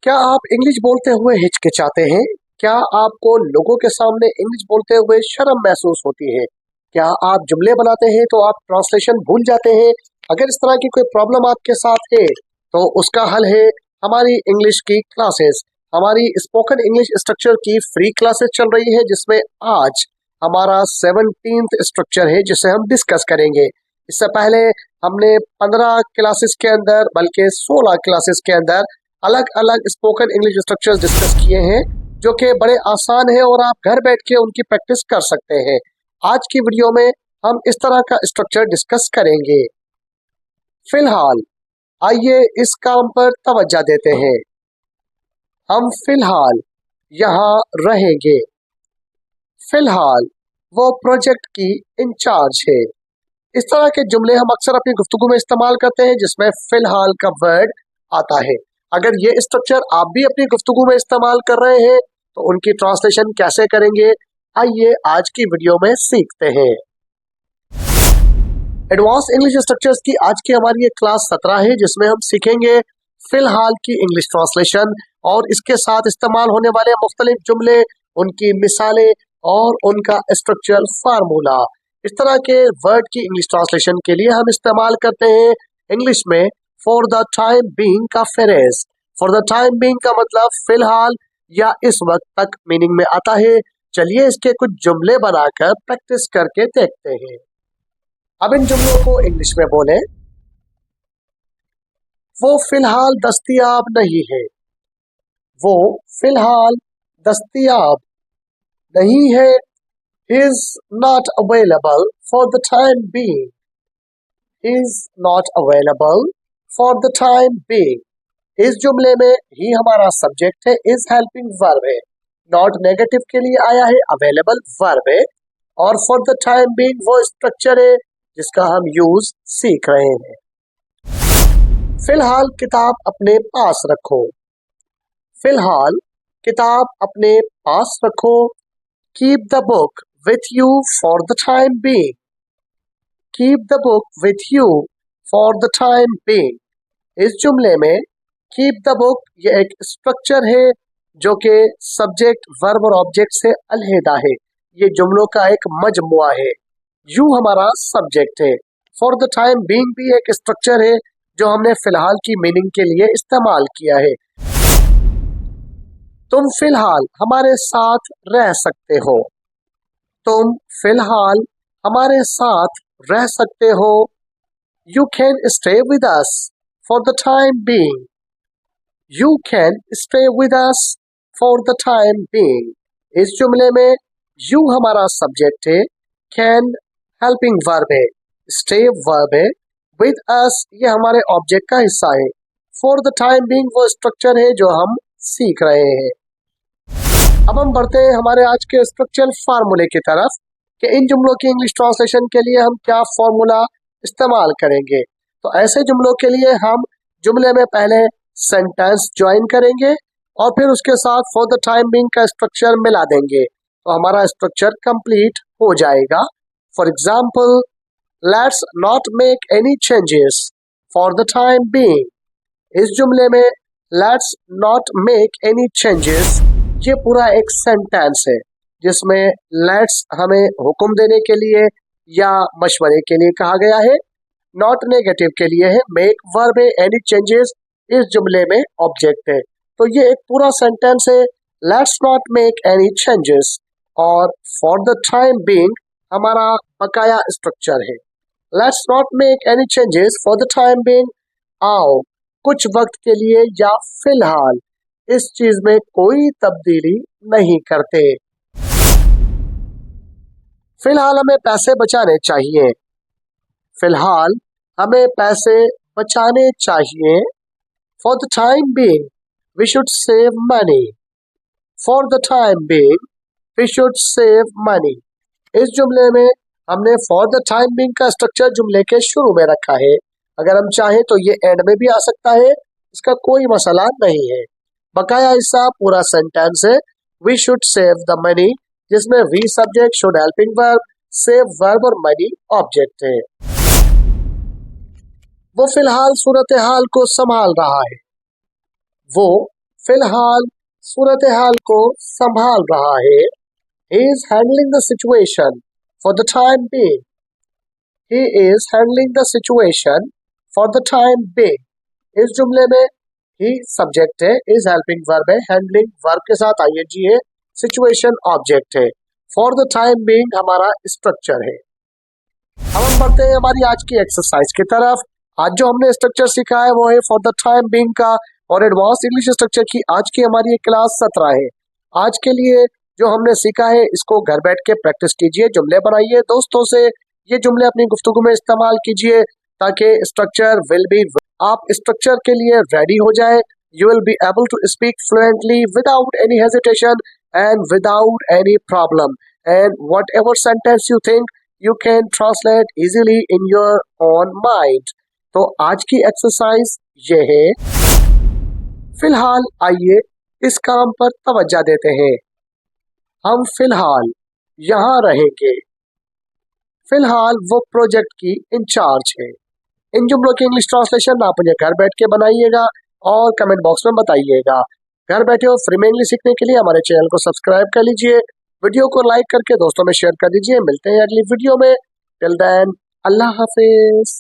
क्या आप इंग्लिश बोलते हुए हिचकिचाते हैं? क्या आपको लोगों के सामने इंग्लिश बोलते हुए शर्म महसूस होती है? क्या आप जुमले बनाते हैं तो आप ट्रांसलेशन भूल जाते हैं? अगर इस तरह की कोई प्रॉब्लम आपके साथ है तो उसका हल है हमारी इंग्लिश की क्लासेस। हमारी स्पोकन इंग्लिश स्ट्रक्चर की फ्री क्लासेस चल रही है, जिसमें आज हमारा 17th स्ट्रक्चर है जिसे हम डिस्कस करेंगे। इससे पहले हमने 15 क्लासेस के अंदर, बल्कि 16 क्लासेस के अंदर अलग अलग स्पोकन इंग्लिश स्ट्रक्चर्स डिस्कस किए हैं, जो कि बड़े आसान है और आप घर बैठ के उनकी प्रैक्टिस कर सकते हैं। आज की वीडियो में हम इस तरह का स्ट्रक्चर डिस्कस करेंगे। फिलहाल आइए इस काम पर तवज्जो देते हैं। हम फिलहाल यहाँ रहेंगे। फिलहाल वो प्रोजेक्ट की इंचार्ज है। इस तरह के जुमले हम अक्सर अपनी गुफ्तगू में इस्तेमाल करते हैं जिसमें फिलहाल का वर्ड आता है। अगर ये स्ट्रक्चर आप भी अपनी गुफ्तगू में इस्तेमाल कर रहे हैं तो उनकी ट्रांसलेशन कैसे करेंगे, आइए आज की वीडियो में सीखते हैं। एडवांस इंग्लिश स्ट्रक्चर्स की आज की हमारी ये क्लास 17 है, जिसमें हम सीखेंगे फिलहाल की इंग्लिश ट्रांसलेशन और इसके साथ इस्तेमाल होने वाले मुख्तलिफ जुमले, उनकी मिसालें और उनका स्ट्रक्चरल फार्मूला। इस तरह के वर्ड की इंग्लिश ट्रांसलेशन के लिए हम इस्तेमाल करते हैं इंग्लिश में फॉर द टाइम बीइंग का phrase. For the time being का मतलब फिलहाल या इस वक्त तक मीनिंग में आता है। चलिए इसके कुछ जुमले बनाकर प्रैक्टिस करके देखते हैं। अब इन जुमलों को इंग्लिश में बोले। वो फिलहाल दस्तयाब नहीं है। वो फिलहाल दस्तयाब नहीं है। is not available for the time being. is not available for the time being. इस जुमले में ही हमारा सब्जेक्ट है, is हेल्पिंग वर्ब है, नॉट नेगेटिव के लिए आया है, अवेलेबल वर्ब है, और फॉर द टाइम बीइंग वो स्ट्रक्चर है जिसका हम यूज सीख रहे हैं। फिलहाल किताब अपने पास रखो। फिलहाल किताब अपने पास रखो। Keep the book with you for the time being. Keep the book with you for the time being. इस जुमले में keep the book ये एक स्ट्रक्चर है जो कि सब्जेक्ट, वर्ब और ऑब्जेक्ट से अलहदा है। ये जुमलों का एक मजमुआ है। You हमारा सब्जेक्ट है। For the time being भी एक स्ट्रक्चर है जो हमने फिलहाल की मीनिंग के लिए इस्तेमाल किया है। तुम फिलहाल हमारे साथ रह सकते हो। तुम फिलहाल हमारे साथ रह सकते हो। You can stay with us for the time being. You can stay with us for the time being. इस जुमले में you हमारा सब्जेक्ट है, can हेल्पिंग वर्ब है, stay वर्ब है, with us ये हमारे ऑब्जेक्ट का हिस्सा है। For the time being वो स्ट्रक्चर है जो हम सीख रहे हैं। अब हम बढ़ते हैं हमारे आज के स्ट्रक्चरल फार्मूले की तरफ कि इन जुमलों की इंग्लिश ट्रांसलेशन के लिए हम क्या फार्मूला इस्तेमाल करेंगे। तो ऐसे जुमलों के लिए हम जुमले में पहले सेंटेंस ज्वाइन करेंगे और फिर उसके साथ फॉर द टाइम बीइंग का स्ट्रक्चर मिला देंगे तो हमारा स्ट्रक्चर कंप्लीट हो जाएगा। For example, let's not make any changes for the time being. इस जुमले में let's not make any changes ये पूरा एक सेंटेंस है जिसमें लेट्स हमें हुक्म देने के लिए या मशवरे के लिए कहा गया है, नॉट नेगेटिव के लिए है, मेक वर्ब है, एनी चेंजेस इस जुमले में ऑब्जेक्ट है। तो ये एक पूरा सेंटेंस है, let's not make any changes, और फॉर द टाइम बीइंग हमारा बकाया स्ट्रक्चर है। Let's not make any changes for the time being, आओ कुछ वक्त के लिए या फिलहाल इस चीज में कोई तब्दीली नहीं करते। फिलहाल हमें पैसे बचाने चाहिए। फिलहाल हमें पैसे बचाने चाहिए। For the time being we should save money. For the time being we should save money. इस जुमले में हमने फॉर द टाइम बीइंग का स्ट्रक्चर जुमले के शुरू में रखा है। अगर हम चाहें तो ये एंड में भी आ सकता है, इसका कोई मसला नहीं है। बकाया हिस्सा पूरा सेंटेंस है, we should save the money, जिसमें we subject, should helping verb, save verb और मनी ऑब्जेक्ट है। वो फिलहाल सूरत हाल को संभाल रहा है। वो फिलहाल सूरत हाल को संभाल रहा है। He is handling the situation for the time being. He is handling the situation for the time being. इस जुमले में he सब्जेक्ट है, is हेल्पिंग वर्ब है, handling वर्ब के साथ ing है, situation ऑब्जेक्ट है, for the time being हमारा स्ट्रक्चर है। अब हम बढ़ते हैं हमारी आज की एक्सरसाइज की तरफ। आज जो हमने स्ट्रक्चर सीखा है वो है फॉर द टाइम बीइंग का और एडवांस इंग्लिश स्ट्रक्चर की आज की हमारी क्लास 17 है। आज के लिए जो हमने सीखा है इसको घर बैठ के प्रैक्टिस कीजिए, जुमले बनाइए, दोस्तों से ये जुमले अपनी गुफ्तगू में इस्तेमाल कीजिए ताकि स्ट्रक्चर विल बी आप स्ट्रक्चर के लिए रेडी हो जाए। You will be able to speak fluently without any hesitation and without any problem and whatever sentence you think you can translate easily in your own mind. तो आज की exercise ये है। फिलहाल आइए इस काम पर तवज्जो देते हैं। हम फिलहाल यहाँ रहेंगे। फिलहाल वो प्रोजेक्ट की इंचार्ज है। इन जुमलों की इंग्लिश ट्रांसलेशन आप मुझे घर बैठ के बनाइएगा और कमेंट बॉक्स में बताइएगा। घर बैठे हो फ्री में इंग्लिश सीखने के लिए हमारे चैनल को सब्सक्राइब कर लीजिए, वीडियो को लाइक करके दोस्तों में शेयर कर दीजिए। मिलते हैं अगली वीडियो में। टिल देन अल्लाह हाफिज।